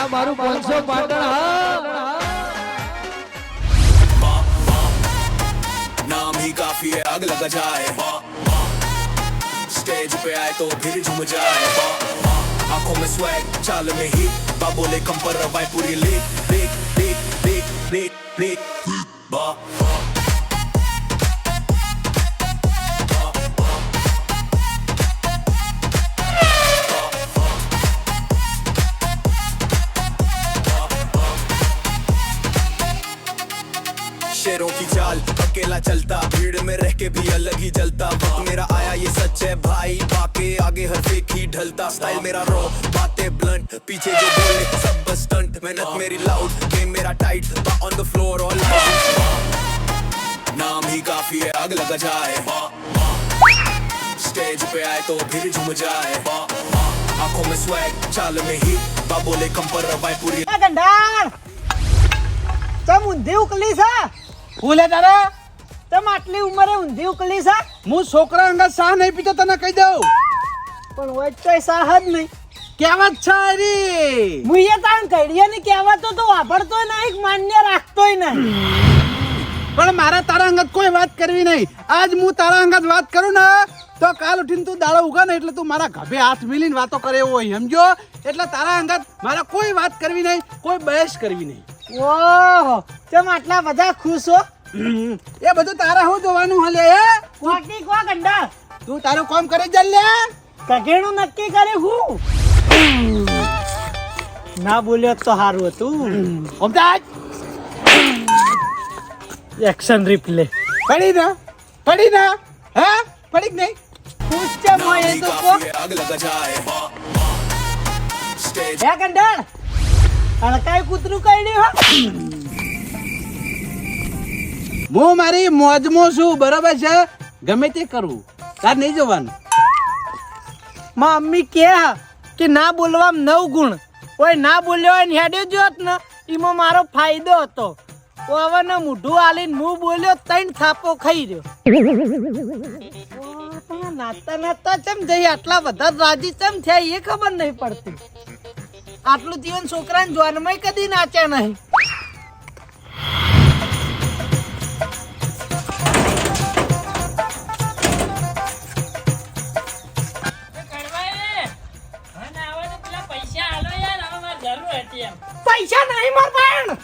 આ મારું 500 પાટણ હા नाम ही काफी है आग लगा जाए स्टेज पे आए तो फिर झूम जाए आंखों में स्वैग चाल में ही बाबोले कम पर रवाए पूरी लीक बा शेरों की चाल अकेला चलता भीड़ में रह के भी अलग ही जलता वक्त मेरा आया ये सच है भाई बाके आगे हर फेक ही ढलता स्टाइल मेरा रॉ बातें ब्लंट पीछे जो बोले सब बस स्टंट मेहनत मेरी लाउड गेम मेरा tight on the floor all नाम ही काफी है आग लगा जाए स्टेज पे आए तो फिर झूम जाए आंखों में स्वैग चाल में ही बाबोले कम पर रवाए पूरी ગંડાર તમ ઊંધી ઉકલી છે ભૂલે તારે તમ આટલી ઉંમરે ઊંધી ઉકલી છે હું છોકરા અંગત સા નહીં પીતો તને કહી દઉં પણ વચ્ચે સાહદ નહીં કેવત છે રી મુઈએ તાણ ઘડિયાની કહેવાતો તો વાપરતોય નહીં માન્ય રાખતોય નહીં પણ મારે તારા અંગત કોઈ વાત કરવી નહીં આજ હું તારા અંગત વાત કરું ને તો કાલ ઉઠીને તું દાડો ઉગા ને એટલે તું મારા ગભે હાથ મિલીને વાતો કરે એવો હોય સમજો એટલે તારા અંગત મારે કોઈ વાત કરવી નહીં કોઈ બહેસ કરવી નહીં ઓહો તેમ આટલા બધા ખુશ હો એ બધું તારે હું જોવાનું હલે હે કોકી કો ગંડાર તું તારું કામ કરી જ લે કગેણું નક્કી કરે હું ના બોલ્યો તો સારું હતું ઓમતાજ એક્શન રિપ્લે પડી ના હે પડી જ નહીં ખુશ છે મોય તો કો आग लगा जाए स्टेज હે ગંડાર અળકાય કૂતરું કઈડી હો હું મારી મોજમાં છું બરાબર છે ગમે તે કરું તાર નહીં જોવાનું મમ્મી કે ના બોલવામાં 9 ગુણ ઓય ના બોલ્યો હોય ને હેડ્યો જોત ને એમાં મારો ફાયદો હતો તો હવે ને મૂઢું આલીને હું બોલ્યો 3 થાપો ખાઈ રહ્યો નાતા નાતા ચમ જઈ આટલા બધા રાજી ચમ થયા એ ખબર નહીં પડતી આટલું જીવન છોકરાને જોનમાં કદી નાચ્યા નહીં પૈસા નહીં માર ભાઈ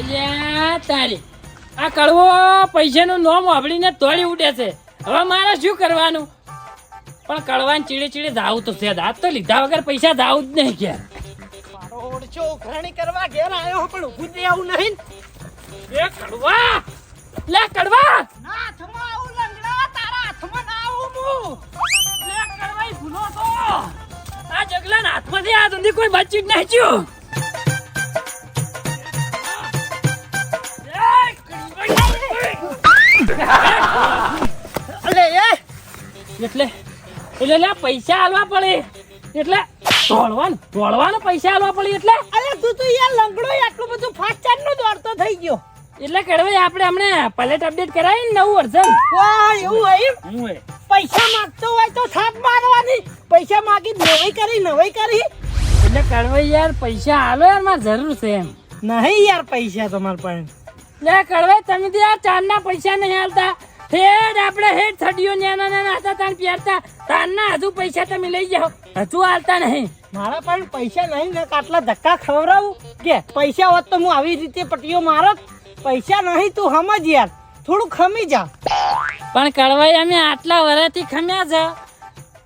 અલ્યા તારી આ કડવો પૈસાનું નોમ વાપરીને તોડી ઉડે છે હવે મારે શું કરવાનું પણ કડવાને ચીડે ચીડે જાવું તો છે દાંત તો લીધા વગર પૈસા જાવું જ નહીં ક્યાં ઓળચો ઉઘરાણી કરવા ઘેર આવ્યો પણ ઊભું જ આવું નહીં એ કડવા લે કડવા ના હાથમાં આવું લંગડા તારા હાથમાં ના આવું હું લે કડવાઈ ભૂલો તો આ જગલાના હાથમાંથી આ સુધી કોઈ બચી જ નહીં થયું અલે એ એટલે લે પૈસા આલવા પડે એટલે ઢોળવાનો પૈસા આલવા પડે એટલે અલે તું તો યાર લંગડો આટલું બધું ફાસ્ટ ચાર્જ નો દોડતો થઈ ગયો એટલે કડવાઈ આપણે હમણે પલેટ અપડેટ કરાવી ને નવું વર્ઝન વાહ એવું હોય પૈસા માંગતો હોય તો થાપ મારવાની પૈસા માંગી નવાઈ કરી એટલે કડવાઈ યાર પૈસા આલો યાર મારે જરૂર છે એમ નહીં યાર પૈસા તમાર પાસે લે કડવાઈ તમે તો યાર ચાંદના પૈસા નહીં આલતા હેડ આપણે હેડ થડીઓ નાના હતા તાન પહેરતા તાનના હજુ પૈસા તમે લઈ જાઓ હજુ આલતા નહીં મારા પાસે પૈસા નહીં ને આટલા ધક્કા ખવડાવું કે પૈસા હોત તો હું આવી રીતે પટીઓ મારત પૈસા નહીં તું સમજ યાર થોડું ખમી જા પણ કડવાઈ અમે આટલા વર્ષથી ખમ્યા છે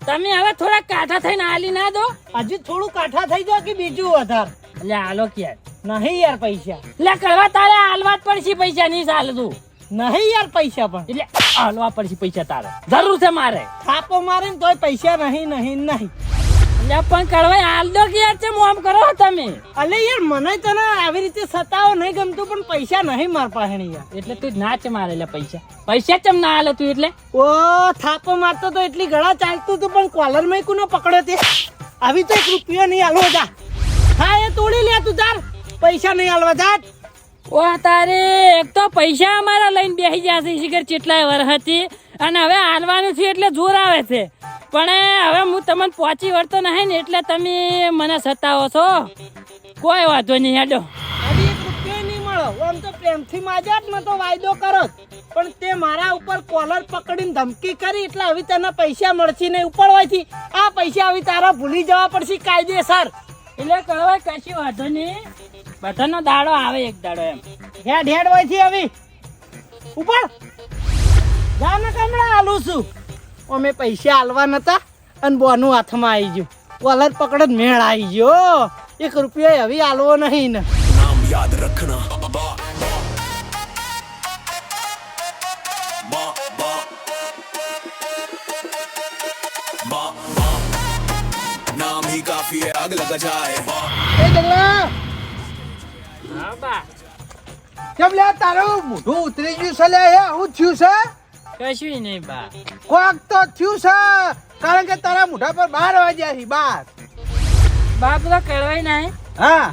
તમે હવે થોડા કાઠા થઈને આલી ના દો હજુ થોડું કાઠા થઈ જાવ કે બીજું વધાર એટલે આલો ક્યાં નહીં યાર પૈસા એટલે કડવા તારે આલવા જ પડશે પૈસા નહીં ચાલે તું નહીં યાર પૈસા પણ એટલે આલવા પડશે પૈસા તારે જરૂર છે મારે થાપો મારે ને તોય પૈસા નહીં એટલે પણ કડવાઈ આલ દો કે યાર ચમ આમ કરો તમે અલે યાર મને તને આવી રીતે સતાવો નહીં ગમતું પણ પૈસા નહીં માર પાસે યાર એટલે તું નાચ મારે એટલે પૈસા ચમ ના આલે તું એટલે ઓ થાપો મારતો તો એટલી ગળા ચાલતું તું પણ કોલર માં કોનો પકડ્યો તે આવી તો 1 રૂપિયો નહીં આલવો જા હા એ તોડી લે તું તાર પૈસા નહીં આલવા જા ઓ તારે એક તો પૈસા અમારા લઈને બેસી જશે શિખર ચેટલાય વર્ષથી અને હવે હાલવાનું છે એટલે જોર આવે છે પણ હવે હું તમને પહોંચી વળતો નહીં ને એટલે તમે મને સતાવો છો. કોઈ વાંધો નહીં હેડો. હજી 1 રૂપિયો નહીં મળો. આમ તો પ્રેમથી માજાત ને તો વાયદો કરો પણ તે મારા ઉપર કોલર પકડીને ધમકી કરી એટલે હવે તને પૈસા મળશે નહીં. ઉપરવાથી આ પૈસા હવે તારા ભૂલી જવા પડશે કાયદેસર. એટલે કળવાય કશી વાંધો નહીં. બધાનો દાડો આવે એક દાડો એમ. હેડ હેડ હોય છે હવે ઉપર જા ને કમળા આલું છું. અમે પૈસા આલવા નતા અને બોનું હાથમાં આવી ગયું. કોલર પકડ મેળ આવી ગયો. 1 રૂપિયો હવે આલવો નહીં ને. नाम याद रखना बा बा बा बा बा नाम ही काफी है आग लगा जाए बा એ જગલા હા બા. કેમ લે તારું મોઢું ઉતરી ગયું છે લે એ હું થયું છે કશું નહીં બા. કોક તો થયું છે કારણ કે તારા મોઢા પર 12 વાગ્યા છે 12. બાપ તો કળવાય નહીં. હા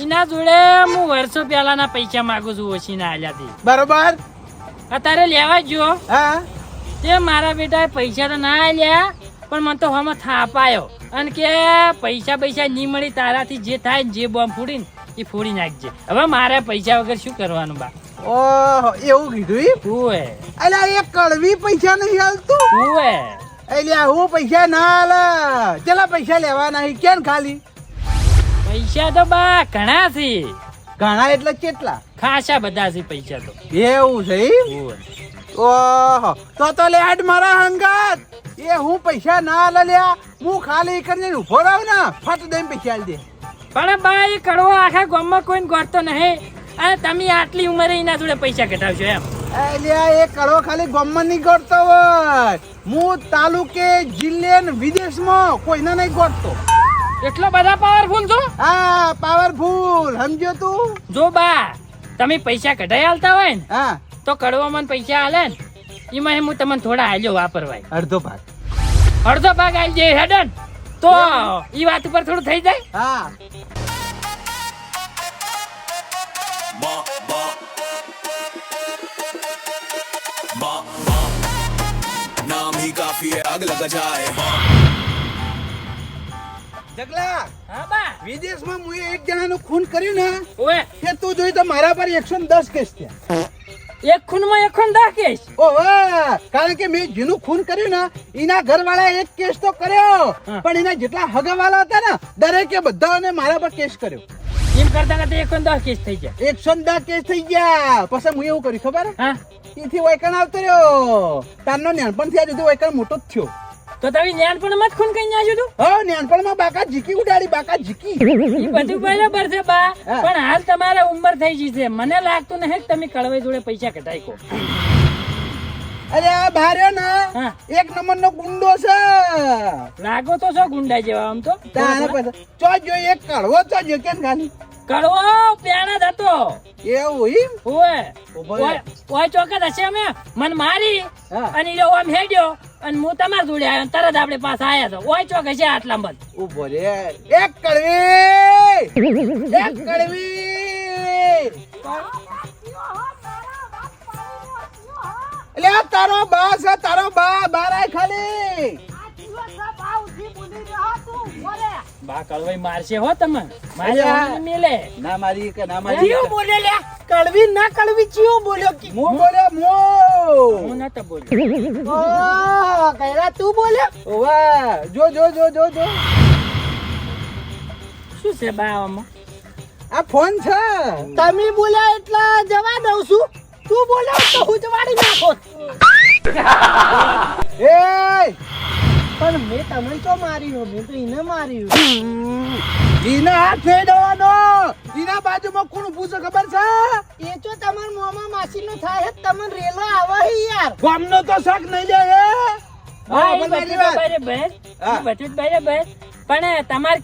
એના જોડે હું વર્ષો પહેલાના પૈસા માંગુ છું ઓછીના આલ્યાથી. બરોબર. અત્યારે લેવા જો હા તે મારા બેટાએ પૈસા તો ના આલ્યા પણ મને તો હમણાં થાપ આવ્યો અને કે પૈસા નહીં મળી તારાથી જે થાય ને જે બોમ્બ ફોડીને એ ફોડી નાખજે. હવે મારે પૈસા વગર શું કરવાનું બા? ઓહો એવું કીધું ઈ? ઉવે અલ્યા એ કડવી પૈસા નહીં હાલતું. ઉવે અલ્યા હું પૈસા ના હાલે. ચેલા પૈસા લેવાના છે કેમ ખાલી? પૈસા તો બા ઘણા છે. ઘણા એટલે કેટલા? ખાસા બધા છે પૈસા તો. એવું છે ઈ? ઉવે ઓહો તો લે હાડ મારા હંગાત એ હું પૈસા ના હાલે લ્યા. હું ખાલી કરીને ઉભો રહું ને ફટ દઈને પૈસા આલી દે. પણ બા એ કડવો આખા ગામમાં કોઈને ગોળતો નહીં અને તમે આટલી ઉંમરે એના જોડે પૈસા કઢાવશો એમ? અલ્યા એ કડવો ખાલી ગામમાં નહીં ગોળતો હોય. હું તાલુકે જિલ્લે ને વિદેશમાં કોઈને નહીં ગોળતો. એટલો બધા પાવરફુલ છો? હા પાવરફુલ સમજો તું. જો બા તમે પૈસા કઢાઈ આલતા હોય ને હા તો કડવો મને પૈસા આલે ને એમાં હું તમને થોડા આલ્યો વાપરવાય. અડધો ભાગ. અડધો ભાગ આલી જાય હેડન તો ઈ વાત ઉપર થોડું થઈ જાય. હા बा बा बा बा नाम ही काफी है आग लगा जाए बा જગલા હા બા. વિદેશમાં મુએ એક જણાનું ખૂન કર્યું ને ઓએ કે તું જોઈ તો મારા પર 110 કેસ થયા. એક ખૂનમાં એક ખૂન દાખેશ. ઓહો કારણ કે મેં જેનું ખૂન કર્યું ને એના ઘરવાળાએ એક કેસ તો કર્યો હા. પણ એના જેટલા હગાવાલા હતા ને દરેકે બધાને મારા પર કેસ કર્યો. એમ કરતા કરતા એક ખૂન 10 કેસ થઈ જાય. 110 કેસ થઈ ગયા. પછી હું એવું કર્યું ખબર? હા એથી વૈકણ આવતો રહ્યો. તારનો નાનપણથી આ સુધી વૈકણ મોટો જ થયો. તો તમે નાનપણ માં જ ખૂન કઈ નાખ્યું તું? હા નાનપણમાં બાકા ઝીકી ઉડાડી બાકા ઝીકી. ઈ બધું બરાબર છે બા હા. પણ હાલ તમારે ઉંમર થઈ ગઈ છે મને લાગતું નહીં કે તમે કડવાઈ જોડે પૈસા કઢાઈ કો. અરે આ બાર્યો ને હા. એક નંબરનો ગુંડો છે. લાગો તો છો ગુંડા જેવા આમ તો. તારે પછી ચો જો એક કડવો ચો જો કેમ ખાલી કડવો પ્યાણા જ હતો. એવું ઈમ? ઓય ઉભો રહે. ઓય ચોક્કસ હશે અમે મને મારી હા. અને ઈ આમ હેડ્યો અને હું તમારા જોડે આવ્યો અને તરત આપણે પાસે આયા તો ઓય ચોક હશે આટલા મત. ઉભો રે. એક કડવી એક કડવી એટલે આ તારો બા છે તારો બા બારાય ખાલી. બા કડવાઈ મારશે હો તમને મારે અલ્યા. આમ મેલે. ના મારી કે ના ચિયો બોલે લે કડવી ના કડવી ચિયો બોલ્યો કે મો બોલ્યો મો. હું નતો બોલ્યો. ઓહ કઈરા તું બોલ્યો. ઓવા જો જો જો જો જો શું છે બા આમાં? આ ફોન છે. તમે બોલ્યા એટલે જવા દઉં છું. તું બોલ્યો તો હું જવાડી નાખો. એ પણ મેં તમને તો માર્યું મેં તો એને માર્યું. ઈના હાથ નહીં દેવાનો. ઈના બાજુમાં કોણ ઊભું છે ખબર છે? એ તો તમાર મોમાં માસી નો થાય છે, તમને રેલો આવે છે યાર. ગામનો તો શક નહીં લે એ. હા, એ પણ બધું મારી તો વાત. બરાબર. હા. એ બધું જ બરાબર. પણ તમારે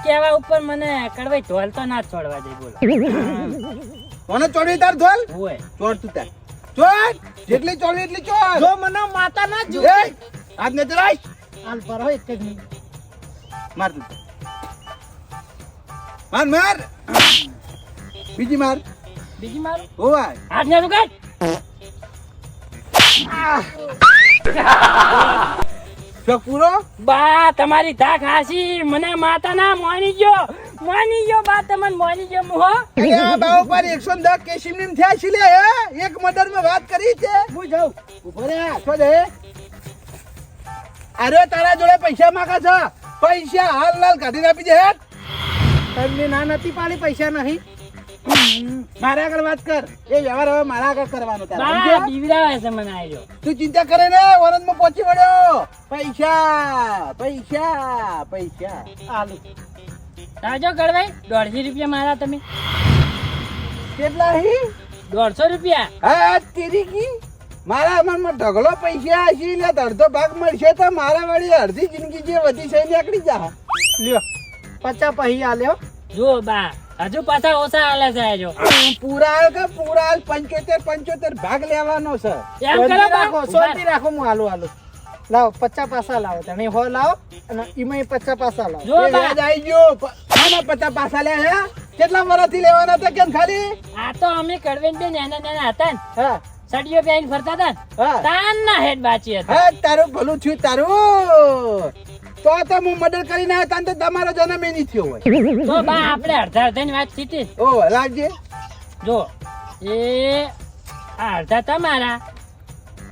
કેવા ઉપર મને કડવાઈ ઢોલ તો ના જ છોડવા દે બોલો. કોને ચોડી તાર ધોલ? ઓય ચોડ તું તાર. ચોડ જેટલી ચોડી એટલી ચોડ. જો મને માતા ના જો એ હાથ ને ચલાય. હાલ ભરો એક જ મિનિટ. માર તું. માર માર. બીજી માર. બીજી મારું ઓવા. હાથ ને કાઢ. શું શોખ પૂરો બા તમારી ધા ખાસી મને માતા ના મોની ગયો બા તમને મોની ગયો મુહો અલ્યા બાવ પર 110 કેસીમ થયા છે લે હે એક મર્ડર માં વાત કરી છે હું જાઉં ઉભો રે છો દે અરે તારા જોડે પૈસા માંગા છે પૈસા હાલ લાલ કાઢી આપી દે હેટ તમને ના નથી પાડી પૈસા નહીં મારા આગળ વાત કર એ વ્યવહાર હવે મારા આગળ કરવાનો તારે બા સમજ્યો? બીવડાવે છે મને આયો તું ચિંતા કરે ને વરદમાં પહોંચી વળ્યો પૈસા પૈસા પૈસા આલુ રાજો કડવાઈ 150 રૂપિયા મારા તમે કેટલા હી 150 રૂપિયા હા તેરી કી મારા મનમાં ઢગલો પૈસા હશે લે અડધો ભાગ મળશે તો મારા વાળી અડધી જિંદગી જે વધી છે નીકળી જા લ્યો 50 પૈસા આલ્યો જો બા હજુ પાછા ઓછા આલે છે આજો પૂરા કે પૂરા 75 ભાગ લેવાનો છે એમ કરો બા રાખો શાંતિ રાખો હું આલુ લાવો 50 પાસા લાવો તને હો લાવો અને ઈમાં 50 પાસા લાવો જો એ બા યાદ આવી ગયો આના 50 પાસા લે હે કેટલા વર્ષથી લેવાના હતા કેમ ખાલી આ તો અમે કડવેન બે નાના હતા ને હા સડીઓ પહેરીને ફરતા હતા ને હા તાન ના હેડ બાચી હતા હા તારું ભલું થયું તારું તો હું મર્ડર કરીને આવ્યો તાન તો તમારો જન્મ નહીં થયો હોય તો બા આપણે અડધા ની વાત થતી ઓ લાગજે જો એ આ અડધા તમારા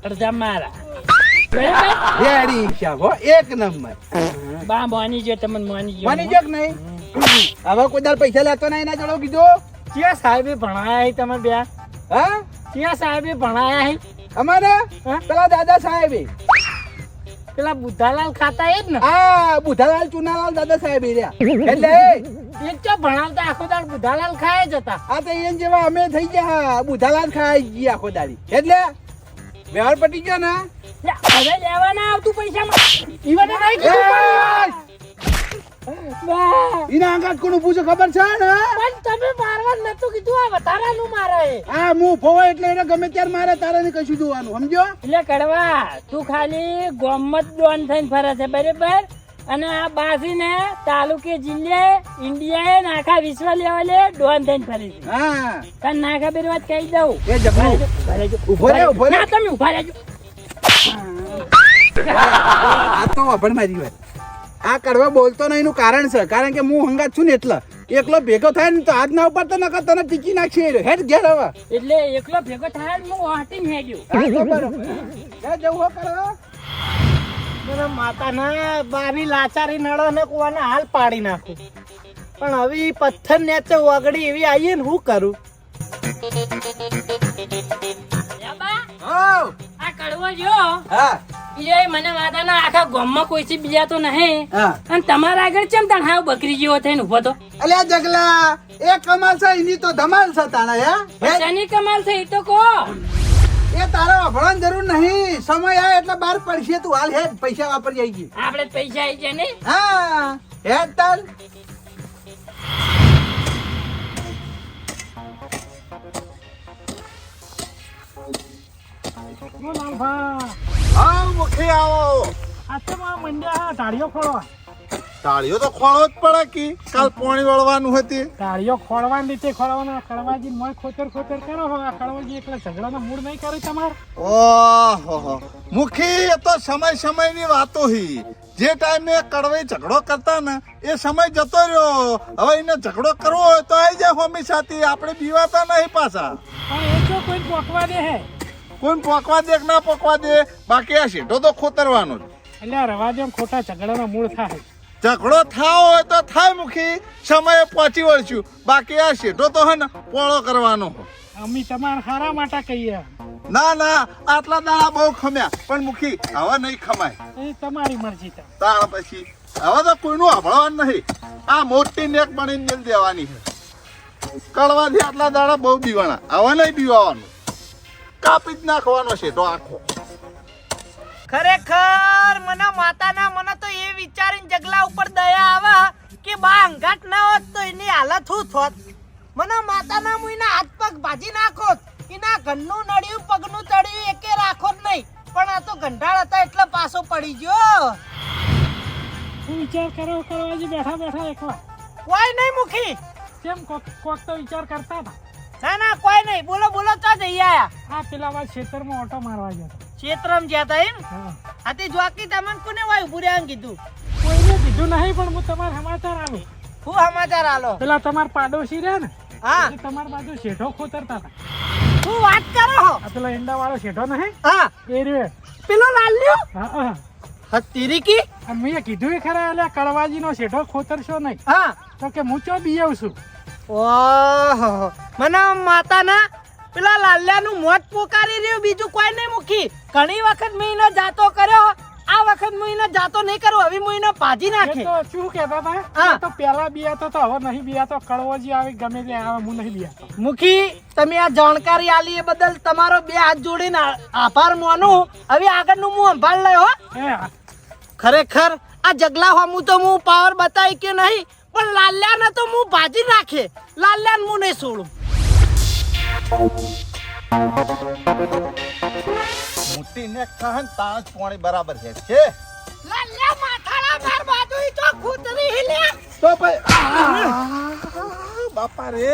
અડધા મારા બરાબર રેડી હિસાબ હો એક નંબર બા મોની જો તમને મોની જો માની જોક નહીં હવે કોઈ દાડ પૈસા લેતો નહીં એના જોડો કીધું ક્યાં સાહેબે ભણાયા હી તમે બે હા ક્યાં સાહેબે ભણાયા હી અમારે હા? પેલા દાદા સાહેબે પેલા બુદ્ધાલાલ ખાતા એ જ ને હા બુધાલાલ ચુનાલાલ દાદા સાહેબ રહ્યા એટલે એક તો ભણાવતા આખો દાડ બુદ્ધાલાલ ખાય જ હતા આ તો એન જેવા અમે થઈ ગયા બુધાલાલ ખાઈ ગયા આખો દાડી એટલે વ્યવહાર પટી ગયો ને લે, હવે લેવા ના આવતું પૈસા માં ઈવને નહીં કીધું બા એના આગળ કોનું પૂછો ખબર છે ને પણ તમે મારવા નતું કીધું આ વધારાનું મારે હા હું ફોવા એટલે એને ગમે ત્યારે મારે તારે ને કશું જોવાનું સમજો એટલે કડવા તું ખાલી ગોમત ડોન થઈને ફરે છે બરાબર અને આ બાસીને તાલુકે જિલ્લે ઇન્ડિયા ને આખા વિશ્વ લેવલે ડોન થઈને ફરે છે હા તને ના ખબર વાત કહી દઉં એ જબરું ઉભો રે ના તમે ઉભા રહેજો આ તો અભણ મારી વાત આ કરવા બોલતો નહીં એનું કારણ છે કારણ કે હું હંગાત છું ને એટલે એકલો ભેગો થાય ને તો હાથ ના ઉપર તો નકર તને ટીકી નાખશે હેડ ઘેર હવે એટલે એકલો ભેગો થાય ને હું વાટીને હેડ્યો હા, તો બરોબર લે જવું હો કરવા મને માતાના બાની લાચારી નળો ને કોને હાલ પાડી નાખું પણ હવે ઈ પથ્થર નેચે વગડી એવી આવીએ ને હું કરું યા બા, હા આ કડવો જો હા ઈ મને વાદાના આખા ગામમાં કોઈથી બીજા તો નહીં હા અને તમારા આગળ ચમ તાણ હાવ બકરી જેવો થઈને ઉભો તો અલ્યા જગલા એ કમાલ છે એની તો ધમાલ છે તાણે હે શેની કમાલ છે ઈ તો કહો એ તારો અભળવાની જરૂર નહીં સમય આવે એટલે બહાર પડશે તું હાલ હેડ પૈસા વાપરી જાય છે આપણે પૈસા આવી છે ને હા હેડ તાલ આવો મુખી આવો ટાળીઓ ખોળવા તાળીઓ તો ખોળવો જ પડે કે કાલ પાણી વળવાનું હતી ટાળીઓ ખોળવાની રીતે ખોળવાના કડવાજી મોય ખોતર ખોતર કરો હો આ કડવાજી એકલા ઝઘડાનો મૂડ નહીં કરે તમારે ઓહો મુખી એ તો સમયની વાતો હી જે ટાઈમે કડવાઈ ઝઘડો કરતા ને એ સમય જતો રહ્યો હવે એને ઝઘડો કરવો હોય તો આવી જાય હોમી સાથે આપણે બીવાતા નહીં પાછા પણ એ જો કોઈ પોકવા દે હે કોઈ પોકવા દે કે ના પોકવા દે બાકી આ શેઠો તો ખોતરવાનો જ એટલે રવા દે ખોટા ઝઘડાનો મૂડ થાય ઝઘડો થાવ હોય તો થાય મુખી સમયે પહોંચી વળશું બાકી આ શેઠો તો હે ને પોળો કરવાનો અમે તમારા હારા માટે કહીએ ના ના આટલા દાડા બહુ ખમ્યા પણ મુખી હવે નહીં ખમાય એ તમારી મરજી તો તાળ પછી હવે તો કોઈનું સાંભળવાનું નહીં આ મોટી નેક બનીને મેલ દેવાની છે કડવાથી આટલા દાડા બહુ બીવાના હવે નહીં બીવાનું કાપી જ નાખવાનો છે તો આખો ખરેખર મને માતાના મને તો એ વિચારીને જગલા ઉપર દયા આવે કે બા અંગાટ ના હોત તો એની હાલત શું થોત મને માતાના મુઈના હાથ પગ ભાજી નાખોત એના ઘરનું નળિયું પગનું તળિયું એકે રાખો જ નહીં પણ આ તો ગંઢાળ હતા એટલે પાછો પડી ગયો વિચાર કરો કરવાજી બેઠા બેઠા એકલા કોઈ નહીં મુખી કેમ કોક તો વિચાર કરતા હતા ના ના કોઈ નહીં બોલો બોલો તો જઈ આયા આ પેલા વાત ખેતરમાં ઓટો મારવા ગયો ક્ષેત્રમ જ્યાં તા એમ હા. આથી જોકી તમને કોને વાય ઉભું રહ્યા કીધું કોઈને કીધું નહીં પણ હું તમારા સમાચાર આવું. હું સમાચાર આલો પેલા તમારા પાડોશી રહ્યા ને હા એ તમારી બાજુ શેઠો ખોતરતા હતા. હું વાત કરો હો આ પેલા ઈંડા વાળો શેઠો નહીં હા એ રે. પેલો લાલ્યો હા હા. હતીરી કી અને મેં કીધું એ ખરા એટલે કડવાજીનો શેઠો ખોતરશો નહીં હા તો કે હું ચો બીયાવ છું. ઓહો મને માતાના પેલા લાલ્યાનું મોત પોકારી રહ્યું બીજું કોઈ નહીં મૂકી ઘણી વખત મેં એને જાતો કર્યો આ વખત હું એને જાતો નહીં કરું હવે હું એને ભાજી એ નાખે તો શું કહેતા હતા હા. એ તો પેલા બિયાતો તો હવે નહીં બિયાતો. કડવાજી આવે ગમે તે આવે હું નહીં બિયાતો. મુખી તમે આ જાણકારી આલી એ બદલ તમારો બે હાથ જોડીને આભાર માનું હવે આગળનું હું સંભાળ લઈ હો એ ખરેખર આ જગલા હોમું તો હું પાવર બતાવી કે નહીં પણ લાલ્યાને તો હું ભાજી નાખે લાલ્યાને હું નહીં છોડું મોટી ને ખાન તાજ પાણી બરાબર છે લાલ્યા માથાળા માર બાજુ ઈ તો ખૂતરી હિલ્યા તો ભાઈ બાપા રે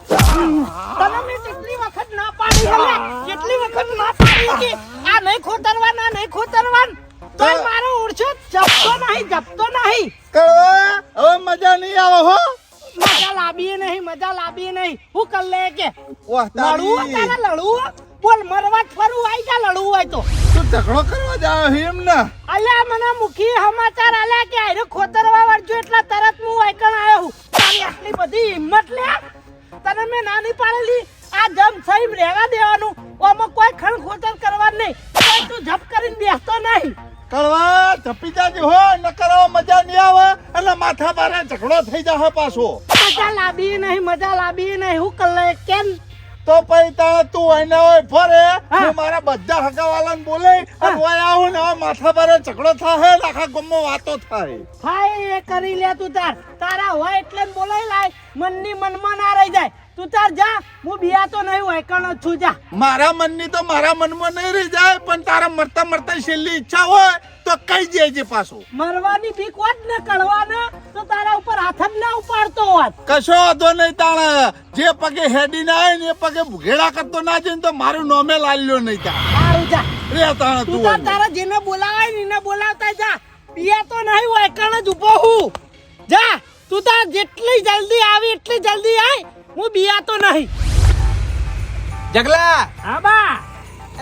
તમે મેં કેટલી વખત ના પાડી હલ્યા કેટલી વખત ના પાડી કે આ નહીં ખોતરવાના નહીં ખોતરવાન તો મારો ઉડછો જપતો નહીં કડવા હવે મજા નહીં આવે હો મજા લાવીએ નહીં હું કર લે કે વાહ લડવું તારી તારા લડવું બોલ મરવા જ ફરવું આઈ જા લડવું હોય તો તું ઝઘડો કરવા જાવ એમ ને અલ્યા મને મુખી સમાચાર આલ્યા કે આયરો ખોતરવા વળજો એટલે તરત હું આઈકણ આવ્યો હું તારી આટલી બધી હિંમત લે તને મેં નાની પાડેલી આ જમ સહી રહેવા દેવાનું ઓમાં કોઈ ખણ ખોતર કરવાનું નહીં કોઈ તું જપ કરીને બેસતો નહીં કડવા ઝપી જાજે હો ન કરો મજા નહીં આવે એટલે માથા બારે ઝઘડો થઈ જાહે પાછો મજા લાવી નહીં હું કર લે કેમ તો પછી તારે તું આઈને હોય ફરે હા. હું મારા બધા હગાવાલાને બોલે અને ઓય આવું ને હવે માથા બારે ઝઘડો થાય ને આખા ગામમાં વાતો થાય હાય એ કરી લે તું તારા હોય એટલે જ બોલાઈ લાય મનની મનમાં ના રહી જાય તું તાર જા હું બિયા તો નહીં હોય કણ જ છું જા મારા મનની તો મારા મનમાં નહીં રહી જાય પણ તારા મરતા મરતા છેલ્લી ઈચ્છા હોય તો કઈ જજે પાછો મરવાની બીક હોત ને કળવાના તો તારા ઉપર હાથ જ ના ઉપાડતો હોત કશો વાંધો નહીં તાણે જે પગે હેડી ના આવે ને એ પગે ભૂગેડા કરતો ના જઈને તો મારું નોમે લાલ્યો નહીં તા સારું જા રે તાણે તું તું તાર આઈને. તારા જેને બોલાવાય ને એને બોલાવતા જા બિયા તો નહીં હોય કણ જ ઉભો હું જા તું તાર જેટલી જલ્દી આવી એટલી જલ્દી આય હું બિયા તો નહીં જગલા હા બા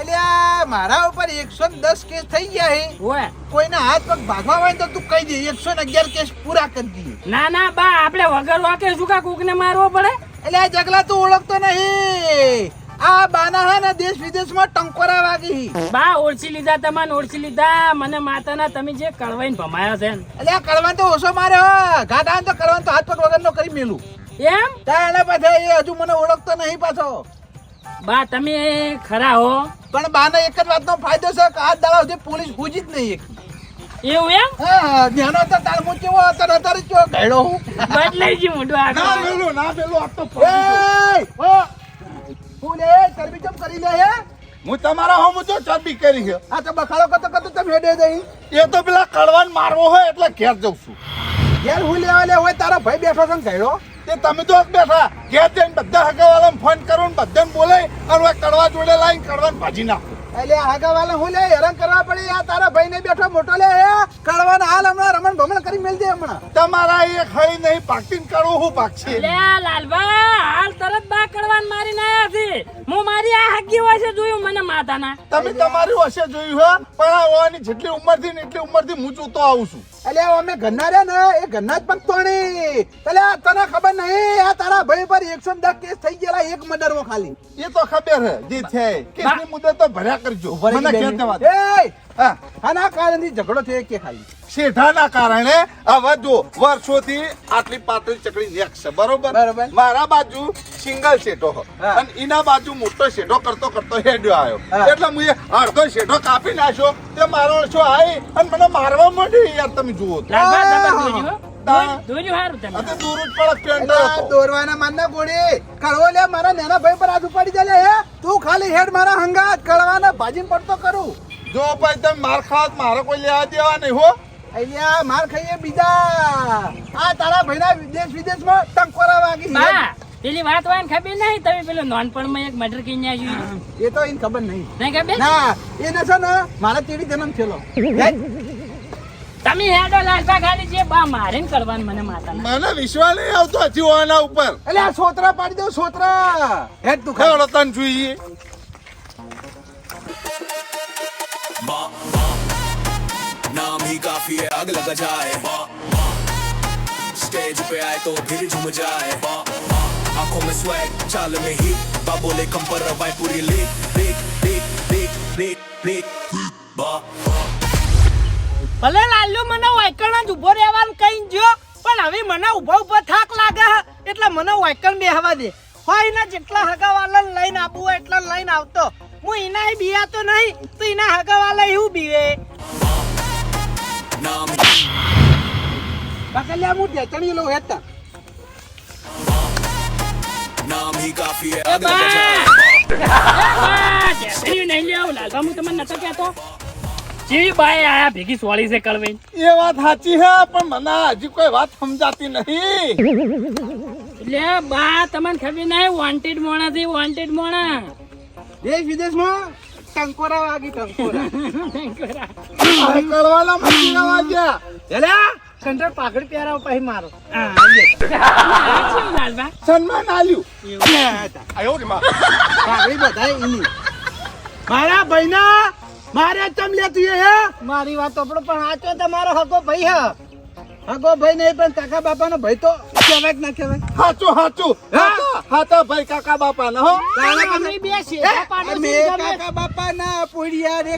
અલ્યા મારા ઉપર 110 કેસ થઈ ગયા હે ઓય કોઈના હાથ પગ ભાગવા હોય તો તું કહી દે 111 કેસ પૂરા કરી દઈએ ના ના બા આપણે વગર વાકે શું કા કોકને મારવો પડે. એટલે આ જગલા તું ઓળખતો નહીં આ બાના હે ને દેશ વિદેશમાં ટંકોરા વાગી બા ઓળખી લીધા તમને ઓળખી લીધા મને માતાના તમે જે કળવાઈને ભમાયા છે ને. એટલે આ કડવાન તો ઓછો માર્યો ઘાટા તો કડવાન તો હાથ પગ વગર નો કરી મેલું એમ તાણે પાછા એ હજુ મને ઓળખતો નહીં પાછો બા તમે ખરા હો પણ બાને એક જ વાતનો ફાયદો છે કે આ દાડા સુધી પોલીસ પૂજી જ નહીં એક એવું એમ હા ધ્યાનો તો તાર હું કેવો હતો ને અત્યારે કેવો ઘેડો હું બદલાઈ ગયું મોઢું ના આગળ. મેલું ના મેલું આ તો એય! ઓ, હું લે ચરબી ચમ કરી લે હે હું તમારા હોમ તો ચરબી કરી છે આ તો બખાડો કરતો તમે હેડે જઈ એ તો પેલા કડવાન મારવો હોય એટલે ઘેર જઉં છું ઘેર હું લેવા લે હોય તારો ભાઈ બેઠો છે ને ઘેડો તે તમે તો બેઠા ઘેર જઈને બધા હગાવાલાને ફોન કરો ને બધાને બોલાય અને ઓય કડવા જોડે લાવીને કડવાને ભાજી નાખો એટલે આગા વાળા હું લે હેરાન કરવા પડે આ તારા ભાઈ ને બેઠો મોટો લે કડવાના હાલ હમણાં રમણ ભમણ કરી મેલ દે હમણાં તમારા એ ખરી નહીં પાકતીને કડવું હું પાકશે લે આ લાલબા હાલ તરત બા કળવાન મારીને આયા છે. હું મારી આ હગી હોય જોયું મને માતાના. તમે તમારી હશે જોયું હો પણ આ ઓવાની જેટલી ઉંમરથી ને એટલી ઉંમરથી હું જોતો આવું છું એટલે અમે ઘરના રે ને એ ઘરના જ પંતોણી એટલે તને ખબર નહીં આ તારા ભાઈ પર 110 કેસ થઈ ગયેલા એક મર્ડરમાં ખાલી એ તો ખબર હે જે છે કેસની મુદત તો ભર્યા કરજો મને ઘેર જવા દે. એય! હા આના કારણથી ઝઘડો થયો કે ખાલી શેઠાના કારણે હવે જો વર્ષોથી આટલી પાતળી ચકડી નેક છે બરોબર બરોબર. મારા બાજુ સિંગલ શેઠો હતો હા. અને એના બાજુ મોટો શેઠો કરતો હેડ્યો આવ્યો હા. એટલે હું એ અડધો શેઠો કાપી નાખ્યો તે મારો છો આવી અને મને મારવા માંડી યાર તમે જુઓ તો લાલબા તમે આહ! દોર્યું હો? દોર્યું હારું તમે. આ તો દૂર જ પડક પેન્ટ એટલે આ હતો દોરવાના માનના ગોળી કળવો લે મારા નાના ભાઈ પર હાથ ઉપાડી જાય લે હે તું ખાલી હેડ મારા હંગાત કળવાના ભાજીને પડતો કરું જો ભાઈ તમે માર ખાવા મારે કોઈ લેવા દેવા નહીં હો અહીંયા માર ખાઈએ બીજા આ તારા ભાઈના દેશ વિદેશમાં ટંકોરા વાગી બા પેલી વાત હોય ને ખબર નહીં તમે પેલો નાનપણમાં એક મર્ડર કરીને આવ્યું એ તો એને ખબર નહીં. નહીં ખબર ના એને છે ને મારા તેડી જન્મ થયેલો. તમે હેડો લાલબા ખાલી જે બા મારે ને કરવાનું મને માતા મને વિશ્વાસ નહીં આવતો હજી આના ઉપર. એટલે આ સોતરા પાડી દઉં સોતરા. હેડ તું ખા. ખેડો તને જોઈએ. नाम ही काफी है आग लगा जाए स्टेज पे आए तो फिर झूम जाए आंखों में स्वैग चाल में ही बाबोले कम पर रवाए पूरी leak leak leak leak leak leak बा ભલે લાલ્યો મને વાયકણ જ ઉભો રહેવાનું કઈ જો પણ હવે મને ઉભો ઉભો થાક લાગે હે, એટલે મને વાયકણ બેહવા દે. હોય ને જેટલા હગાવાલા લઈને આવું હોય એટલા લઈને આવતો. હું એના બિયાતો નહીં તો એના હગાવાલા એવું બીવે. नाम બકલ્યા હું ટેચણી લઉં હેડતા. नाम ही काफी है એ आग लगा બા जाए નહીં લેવું લાલબા હું તમને નતો કહેતો જેવી બાય આયા ભેગી સોળી છે કળવે એ વાત સાચી છે પણ મને હજી કોઈ વાત સમજાતી નહીં. એટલે બા તમને ખબર નહીં વોન્ટેડ મોણા છે વોન્ટેડ મોણા દેશ વિદેશમાં ટંકોરા વાગી ટંકોરા. આ કરવાના મસ્તી ના વાગ્યા. એલા કંટ્રોલ પાઘડી પહેરાવ પછી મારો. લાલબા સન્માન આલ્યું. આયો રે માં. પાઘડી બધાય એની. મારા ભાઈના મારે ચમ લે તું એ હે? મારી વાત આપણો પણ સાચો તમારો હગો ભાઈ હે. હગો ભાઈ નહીં પણ કાકા બાપાનો ભાઈ તો કહેવાય કે ના કહેવાય? હાચું હાચું. હાચા ભાઈ કાકા બાપા ના હો. અમે બે શેઠા પાડોશી અમે ગમે. કાકા બાપાના પોડિયા રે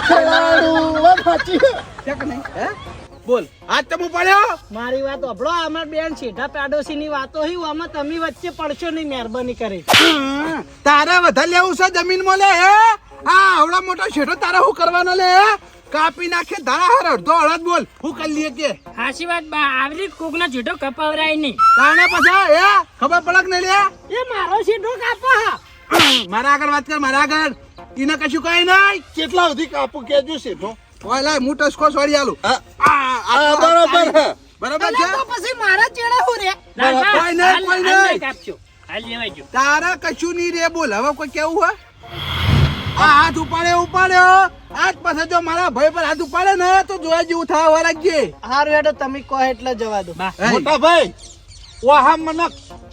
ખેલાડુ. વાત સાચી છે. છે કે નહીં? હે? બોલ આજ તમે પડ્યો. મારી વાત સાંભળો, અમાર બેન શેઠા પાડોશીની વાતો હી આમાં તમે વચ્ચે પડશો નહીં, મહેરબાની કરી. તારે વધારે લેવું છે જમીનમાં લે હે? આ આવડા મોટો શેઠો તારે શું કરવાનો લે હે? કાપી નાખે ધારા હાર અડધો અડધ બોલ શું કરી લઈએ કે હાચી વાત બા આવરી કોકનો જેટો કપાવરાય નહીં તાણે પછી હે ખબર પડક નહીં લે એ મારો શેઠો કાપો હા. મારા આગળ વાત કર મારા આગળ એને કશું કઈ નહીં કેટલા સુધી કાપું કેજો શેઠો. ઓય લાય હું ટસકો સોરી આલું હા. બરાબર હે. બરાબર છે અલા તો પછી મારા ચેડે હું રે. લાલબા, કોઈ નહીં, હાલ- કોઈ હાલ નહીં. નહીં કાપજો. હાલ લેવાઈ ગયો. તારા કશું નહીં રે બોલ હવે કોઈ કેવું હે આ હાથ ઉપાડ્યો આજ પછી જો મારા ભાઈ પર હાથ ઉપાડે ને તો જોવા જેવું થવા લાગજે હારું હેડો તમે કહો એટલે જવા દો. બા મોટા ભાઈ વાહા મને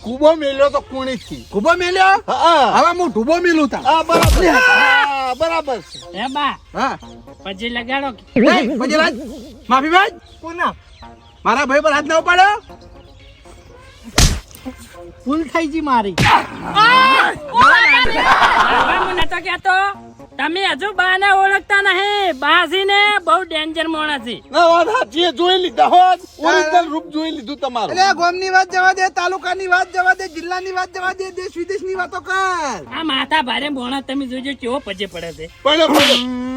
કુબો મેલ્યો તો કુણી થી. ખુબો મેલ્યો હા હવે હું ઢૂબો મેલું તા હા બરાબર. હા બરાબર છે. હે બા હા પછી લગાડો પછી રાજ માફી ભાઈ પૂનમ મારા ભાઈ પર હાથ ના ઉપાડ્યો ભૂલ થઈ ગઈ મારી. લાલબા, હું નતો કહેતો તમે હજુ બા ને ઓળખતા નહીં બા છે ને બહુ ડેન્જર મોણા છે ના વાત સાચી છે. જોઈ લીધા હો. ઓરિજિનલ રૂપ જોઈ લીધું તમારું. એટલે ગામની વાત જવા દે તાલુકાની વાત જવા દે જિલ્લાની વાત જવા દે દેશ વિદેશની વાતો કર આ માથા ભારે મોણા તમે જોજો કેવો પજે પડે છે પણ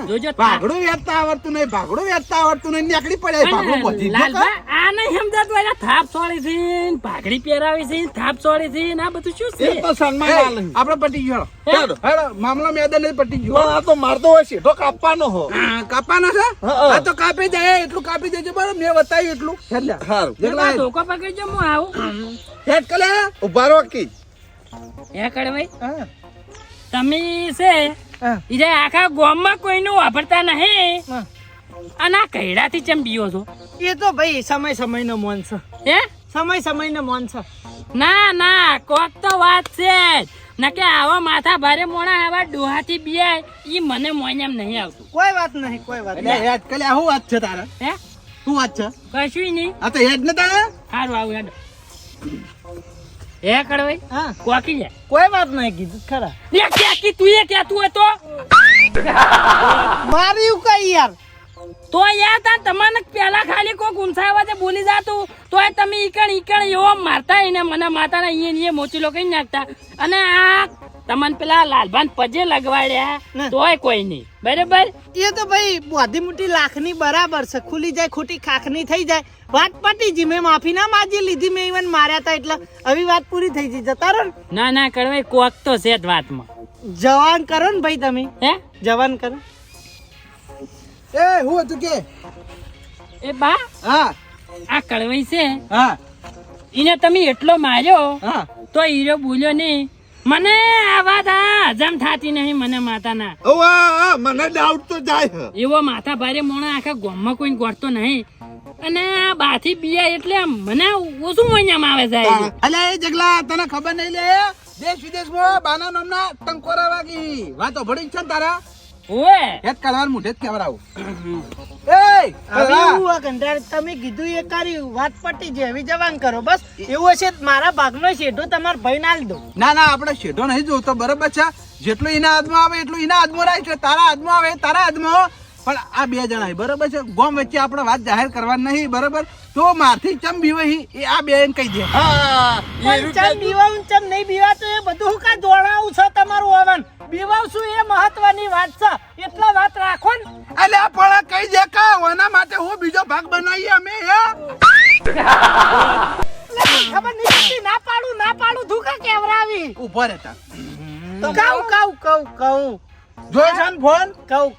જોજો ભાગડું વેચતા આવડતું નહીં ભાગડું વેચતા આવડતું નહીં નીકળી પડે ભાગડું બધી જ લાલબા આ નહીં સમજાતું એટલે થાપ સોળી છે ને ભાગડી પહેરાવી છે ને થાપ સોળી છે ને આ બધું શું છે એ તો સન્માન એ, આલે. આપણે પટી ગયો હેડો. હેડો મામલો મેદાન નહીં પટી પણ ગયો આ તો મારતો હોય શેઠો કાપવાનો હો. કાપાનો છે હા. આ તો કાપી જાય એટલું કાપી દેજો બરાબર મેં બતાવ્યું એટલું હેડ લે. હારું. દેખલા લાલબા, ધોકો પકડજો હું આવું હેડ કલે ઉભા રહો કી. હે કડવાઈ હા, તમે છે હા, ઈરે આખા ગામમાં કોઈનું વાપરતા નહીં હા. અને આ કૈડાથી ચમ બીઓ છો એ તો ભાઈ સમય સમયનો મોન છે. હે સમય સમયનો મોન છે. ના ના કોક તો વાત છે જ. ના કે આવા માથા ભારે મોણા આવા ડોહાથી બીયાય ઈ મને મોઈને એમ નહીં આવતું કોઈ વાત નહીં, કોઈ વાત એટલે નહીં. હેડ કલે શું વાત છે તારે હે શું વાત છે કશું નહીં આ તો હેડ ને તારે સારું આવું હેડો હે કડવાઈ હા, કોકી લે કોઈ વાત નહીં કીધું ખરા. લે ક્યાંકી તું એ ક્યાં તું હતો માર્યું કઈ યાર. તો યાર તાર તમને પેલા ખાલી કોક ઊંચા અવાજે બોલી જાતું તોય તમે ઈકણ એવો મારતા એને મને માતાના અહીંયા મોચીલો કઈ નાખતા અને આ તમને પેલા લાલભાન પજે લગવાડ્યા ના. તોય કોઈ નહીં બરાબર એ તો ભાઈ બોધી મોટી લાખની બરાબર છે. ખુલી જાય ખોટી ખાખની થઈ જાય વાત પટી જી. મેં માફી ના માજી લીધી, મેં ઇવન માર્યા હતા એટલે હવે વાત પૂરી થઈ ગઈ. જતા રહો ને. ના ના કડવાઈ કોક તો છે જ વાતમાં જવાન કરો ને ભાઈ તમે, હે જવાન કરો. એ હું હતું કે એ બા હા આ કડવાઈ છે હા એને તમે એટલો માર્યો હા તો હીરો બોલ્યો નહીં. મને આ વાત હજમ થાતી નહીં મને માતાના. મને ડાઉટ તો જાય છે. એવો માથા ભારે મોણા આખા ગામમાં કોઈ ગોઠતો નહીં. અને બાથી બીયા એટલે મને ઓછું મહિનામાં આવે છે. અલ્યા એ જગલા તને ખબર નહીં લે દેશ વિદેશમાં બાના નામના ટંકોરા વાગી વાતો ભળી છે ને તારા ઓએ હેત કાઢવાનું મોઢે જ કેવરાવું હવે હું આ ગંધાર તમે કીધું એ કરી વાત પટી છે હવે જવાન કરો બસ એવું હશે તો મારા ભાગનો શેઠો તમારા ભાઈ ના દો. ના ના આપણે શેઠો નહીં જોતો બરોબર છે જેટલું એના હાથમાં આવે એટલું એના હાથમાં રાખ છે તારા હાથમાં આવે તારા હાથમાં પણ આ બે જણા બરોબર છે ગોમ વચ્ચે આપણે વાત જાહેર કરવાની નહીં બરોબર તો મારથી ચમ બીવાહી એ આ બે કહી દે પણ ચમ બીવાવું ચમ નહીં બીવાતું એ બધું હું કા દોડાવું છે તમારું હવન બીવાવશું એ મહત્વની વાત છે એટલા વાત રાખો ને. અલ્યા પણ કહી દે કા ઓના માટે હું બીજો ભાગ બનાવીએ અમે ખબર નહીં પડતી ના પાડું ધુકા કેવરાવી ઉભો રહેતા કહું જોઈ છે ને ફોન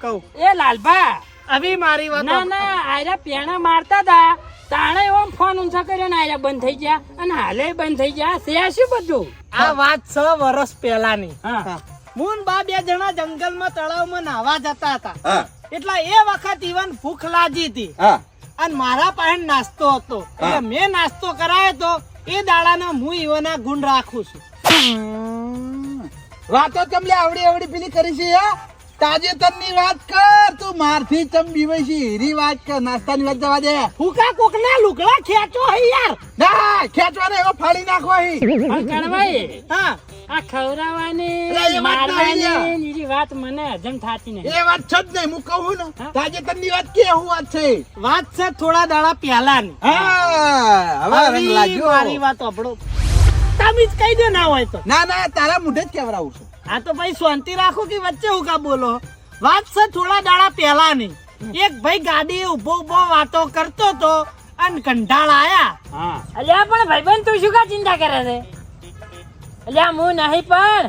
કહું એ લાલભા હવે મારી વાત ના ના આયરા પેણા મારતા હતા તાણે એવો ફોન ઊંચા કર્યો ને આયરા બંધ થઈ ગયા અને હાલે બંધ થઈ ગયા છે શું બધું. આ વાત 6 વર્ષ પહેલાની. હા મુન બા બે જણા જંગલમાં તળાવમાં નાહવા જતા હતા હા એટલે એ વખત ઈવન ભૂખ લાગી હતી હા અને મારા પાસે નાસ્તો હતો એટલે મેં નાસ્તો કરાયો તો એ દાડાનો હું ઈવના ગુણ રાખું છું. વાતો ચમ લે આવડી પેલી કરી છે તાજેતરની વાત કર તું મારથી ચમ બીવાય છે હીરી વાત કર નાસ્તાની વાત જવા દે ફૂકા કોકના લુગડા ખેંચો હે યાર. ના ખેંચવાનો એવો ફાડી નાખો હી પણ કણવાઈ હા આ ખવડાવવાની એટલે એ વાત ના આવી લ્યા. મારવાની એની વાત મને હજમ થાતી નહીં. એ વાત છે જ નહીં હું કહું ને હા? તાજેતરની વાત કે હું વાત છે વાત છે થોડા દાડા પહેલાની. હા હવે રંગ હવે લાગ્યો મારી વાત સાંભળો તમે જ કહી દો ના હોય તો. ના ના તારા મોઢે જ કેવરાવું છું આ તો ભાઈ શાંતિ રાખો કે વચ્ચે હું કા બોલો. વાત છે થોડા દાડા પહેલાની. એક ભાઈ ગાડી ઉભો વાતો કરતો તો અને કંટાળ આયા. હા અલ્યા પણ ભાઈબંધ તું શું કા ચિંતા કરે છે? અલ્યા હું નહીં પણ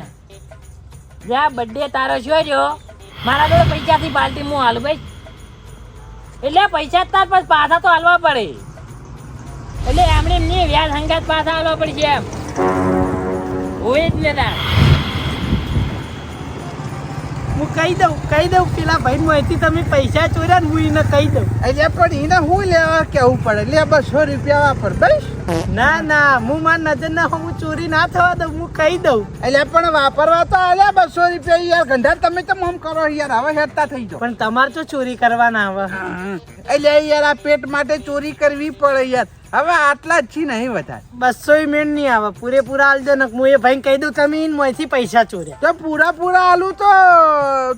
જ્યાં બર્થડે તારો શું રહ્યો મારા જોડે પૈસાથી પાર્ટી હું હાલ ભાઈ એટલે પૈસા જ તાર પછી પાછા તો હાલવા પડે એટલે એમણે એમની વ્યાજ હંગાત પાછા હાલવા પડશે એમ હોય જ ને તાર. હું કહી દઉં પેલા ભાઈ મોંથી તમે પૈસા ચોર્યા ને હું એને કહી દઉં. એટલે પણ એને હું લેવા કેવું પડે લે 200 રૂપિયા વાપર બસ ના હું મારી નજર ના હું ચોરી ના થવા દઉં હું કહી દઉં. એટલે પણ વાપરવા તો આલ્યા 200 રૂપિયા યાર ગંધાર તમે તો મોમ કરો યાર હવે હેડતા થઈ જાઓ પણ તમારે તો ચોરી કરવાના આવે. એટલે યાર આ પેટ માટે ચોરી કરવી પડે યાર હવે આટલા જ છી નહીં વધારે 200 મેન નહીં આવે પૂરેપૂરા આલજો ને હું એ ભાઈ કહી દઉં તમે એને મોંથી પૈસા ચોર્યા. તો પૂરા આલું તો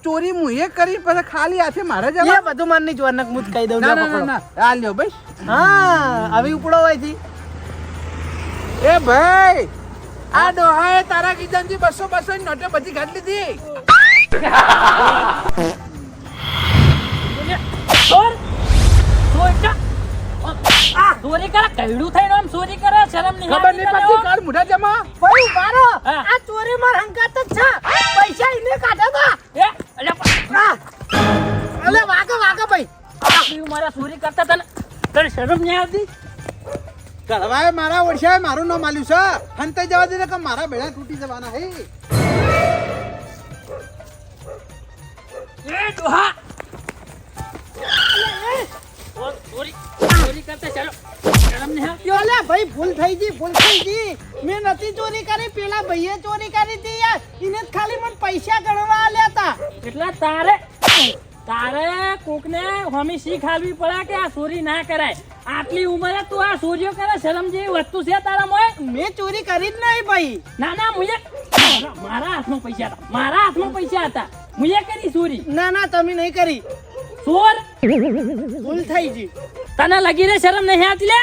ચોરી મુએ કરી પછી ખાલી હાથે મારે એ જવા બધું મારની જોવાનક હું જ કહી દઉં. ના લ્યો ના પકડો. ના આલ્યો બસ હા હવે ઉપડો હોય છે. એ ભાઈ આ ડોહાએ તારા કિચનથી 200 ની નોટે બધી કાઢી લીધી ચોર ચોર આ ચોરી કરે કઈડું થઈને આમ ચોરી કરે શરમ નહીં ખબર નહીં પડતી કાઢ મુઢા જમા ભાઈ ઉભારો હા. આ ચોરી માં હંગાત જ છે પૈસા એને કાઢ્યા એ અલ્યા હતા. અલે વાગે ભાઈ તું મારા ચોરી કરતા તને શરમ નહીં આવતી? કળવાએ મારા ઓળખ્યા મારું નામ આલ્યું છે હંતે જવા દે ને કે મારા બેડા તૂટી જવાના હે એ ડોહા ચોરી કરતા શરમ નહીં આવતી? અલે ભાઈ ભૂલ થઈ ગઈ મેં નથી ચોરી કરી પેલા ભાઈએ ચોરી કરી હતી યાર એને જ ખાલી મને પૈસા ગણવા આલ્યા હતા. એટલે તારે કોકને હમી શીખ આલવી પડે કે આ ચોરી ના કરાય. આટલી ઉંમરે તું આ ચોરીઓ કરે શરમ જેવી વસ્તુ છે તારા મોય? મેં ચોરી કરી જ નહીં ભાઈ. ના ના મારા હાથમાં પૈસા હતા મુએ કરી ચોરી. ના તમે નહીં કરી. ચોર ભૂલ થઈ ગઈ. તને લગી રે શરમ નહીં આવતી લે?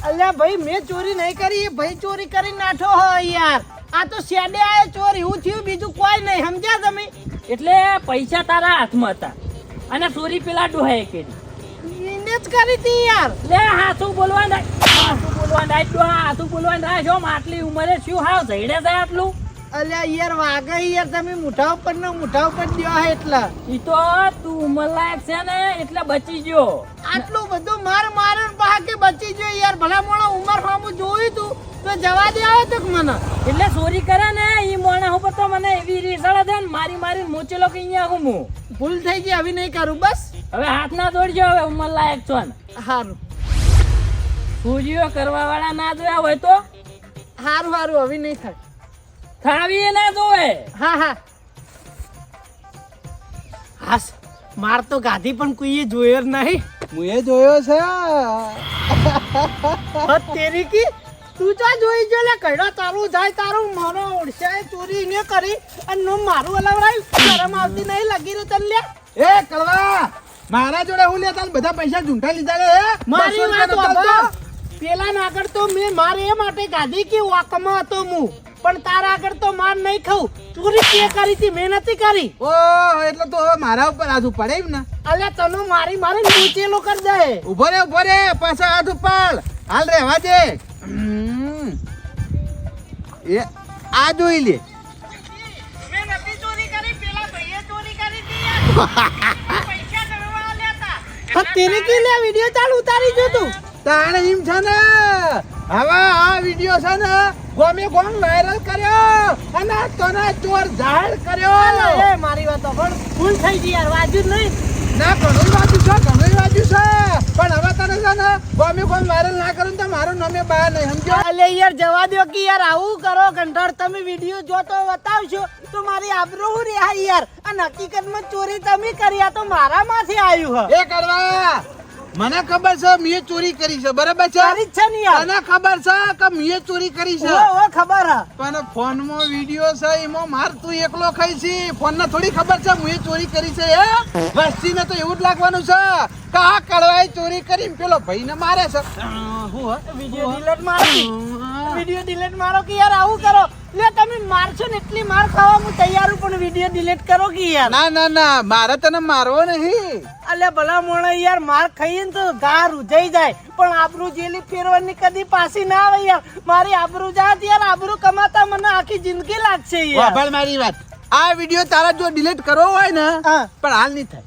અલ્યા ભાઈ મેં ચોરી નહીં કરી એ ભાઈ ચોરી કરી નાઠો હોય યાર. આ તો શેડે આયો ચોરી હું થયું બીજું કોઈ નહીં સમજ્યા તમે? એટલે પૈસા તારા હાથમાં હતા અને ચોરી પેલા ડોહાએ કરી. એને જ કરી હતી યાર. લે હાથું બોલવા ના ડોહા હાથું બોલવા ના જો આટલી ઉંમરે શું હાવ જઈડે છે આટલું? અલ્યા યાર વાગે યાર તમે મુઠા ઉપર દ્યો હે એટલે ઈ તો તું ઉંમરલાયક છે ને એટલે બચી ગયો. આટલું બધું માર પાકે બચી ગયો યાર. ભલા મોણો ઉંમર સામું જોયું તું તો જવા દે આવે તો મને. એટલે ચોરી કરે ને ઈ મોણા ઉપર તો મને એવી રીસળ દે ને મારી મોચેલો કે અહીંયા હું ભૂલ થઈ ગઈ, હવે નહીં કરું બસ. હવે હાથ ના દોડજો. હવે ઉંમરલાયક છો ને હારું ચોરીઓ કરવા વાળા ના જોયા હોય તો હારું હવે નહીં થાય. ખાવી ના જોવે. હા હાસ માર તો ગાધી પણ કોઈએ જોયો જ નહીં. હું એ જોયો છે. તેરી કી તું ચા જોઈ જો લે કઈડો તારું જાય તારું મારો ઓળશાએ ચોરી ને કરી અને નો મારું અલાવરાય શરમ આવતી નહીં લાગી રે તને લે. એ કળવા મારા જોડે હું લેતા બધા પૈસા ઝૂંઠા લીધા રે મારી 200 વાત રૂપિયા વાપરો. નતા. પેલા ના આગળ તો મેં મારે એ માટે ગાધી કે વાકમાં હતો હું, પણ તારા આગળ તો માર નહીં ખાઉં. ચોરી તે કરી હતી, મેં નથી કરી. ઓહ એટલે તો હવે મારા ઉપર હાથ પડે એમ ને. અલ્યા તને મારી નીચેલો કરી દે. ઉભો રે પાછા હાથ ઉપાડ. હાલ રહેવા દે. એ આ જોઈ લે. મેં નથી ચોરી કરી, પેલા ભાઈએ ચોરી કરી હતી યાર. પૈસા ગણવા આલ્યા હતા. હા તેરી કી લે વિડિયો ચાલુ ઉતારી જો તું. તાણે એમ છે ને હવે આ વિડિયો છે ને ગોમે વાયરલ કર્યો અને તને ચોર જાહેર કર્યો. એ મારી વાત પણ ભૂલ થઈ ગઈ યાર, વાજુ નહીં. ના ઘણું વાંચ્યું છે પણ હવે તને છે ને ગોમે વાયરલ ના કરું તો મારું નામે બહાર નહીં સમજો. અલે યાર જવા દો કે યાર આવું કરો કંટાળ. તમે વિડિયો જોતો બતાવશો તો મારી આબરૂ હું રહ્યા યાર. અને હકીકતમાં ચોરી તમે કરી, આ તો મારામાંથી આવ્યું હે. એ કરવા મને ખબર છે મેં ચોરી કરી છે બરાબર છે. તારી જ છે ને યાર. તને ખબર છે કે મેં ચોરી કરી છે ઓ ખબર હે. પણ ફોનમાં વિડિયો છે એમાં માર તું એકલો ખાઈ છે. ફોન ને થોડી ખબર છે મેં ચોરી કરી છે. હે વસ્તી ને તો એવું જ લાગવાનું છે કે આ કડવાએ ચોરી કરી પેલો ભાઈ ને મારે છે. વિડિયો ડિલીટ મારો. વિડિયો ડિલીટ મારો કે યાર આવું કરો. લે તમે મારશો ને એટલી માર ખાવા હું તૈયાર છું, પણ વિડિયો ડિલીટ કરો કે યાર. ના મારે તને મારવો નહીં. અલે ભલા મોણા યાર માર ખાઈએ ને તો ગા રૂજાઈ જાય, પણ આબરૂ જેલી ફેરવાની કદી પાછી ના આવે યાર. મારી આબરૂ જાત યાર. આબરૂ કમાતા મને આખી જિંદગી લાગશે યાર. વાપર મારી વાત. આ વિડિયો તારા જો ડિલીટ કરવો હોય ને હા. પણ હાલ નહીં થાય.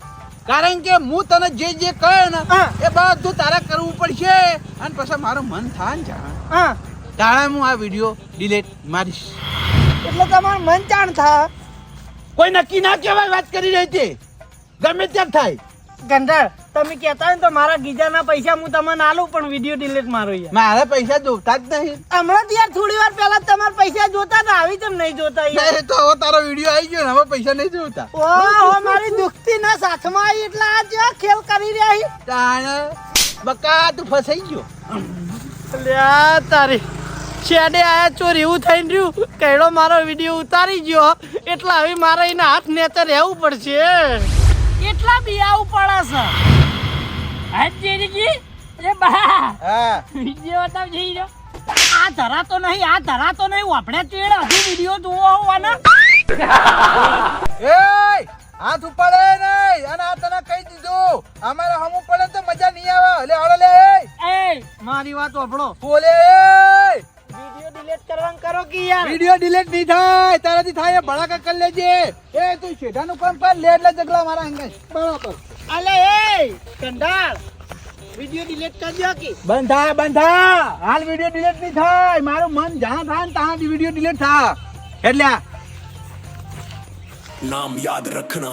કારણ કે હું તને જે કહે ને હા. એ બધું તારે કરવું પડશે. અને પછી મારું મન થાય ને જાણ હા તારે હું આ વિડિયો ડિલીટ મારીશ. એટલે તમારું મન ચાણ થા. કોઈ નક્કી ના કહેવાય વાત કરી રહી છે. ગમે ત્યાં થાય. ગંધાર તમે કહેતા હોય ને તો મારા ગીજાના પૈસા હું તમને આલું, પણ વિડિયો ડિલીટ મારો યાર. મારે પૈસા જોતા જ નહીં. હમણાં તો યાર થોડી વાર પહેલા તમારા પૈસા જોતા હતા, આવી તેમ નહીં જોતા યાર. નહીં તો હવે તારો વિડિયો આવી ગયો ને હવે પૈસા નહીં જોતા. ઓહો મારી દુખતી ના સાથમાં આવી એટલે આ જો ખેલ કરી રહ્યા છે. તાણે બકા તું ફસાઈ ગયો. લ્યા તારી છેડે આયા ચોર એવું થઈને રહ્યું. કઈડો મારો વિડિયો ઉતારી ગયો એટલે હવે મારે એના હાથ નેચર રહેવું પડશે. એટલા બી આવું પડે છે. હાથ જેરી અરે બા હા વિડિયો બતાવ જઈ રહ્યો. આ ધરાતો નહીં આપણે ચેડ હજુ વિડિયો જોવો હોવાના. એ હાથ ઉપાડે નહીં. અને આ તને કહી દીધું અમારે હમું પડે તો મજા નહીં આવે. લે હળો લે એ મારી વાત સાંભળો. બોલે વિડિયો ડિલીટ કરવાનું કરો કે યાર. વિડિયો ડિલીટ નહીં થાય. તારાથી થાય એ ભડાકા કરી લેજે. એ તું શેઠાનું કામ કર લે એટલે જગલા મારા અંગે બરાબર. અલે એ કંડાળ વિડિયો ડિલીટ કરી દો કે. બંધા હાલ વિડિયો ડિલીટ નહીં થાય. મારું મન જ્યાં થાય ને ત્યાં વિડિયો ડિલીટ થાય. એટલે नाम याद रखना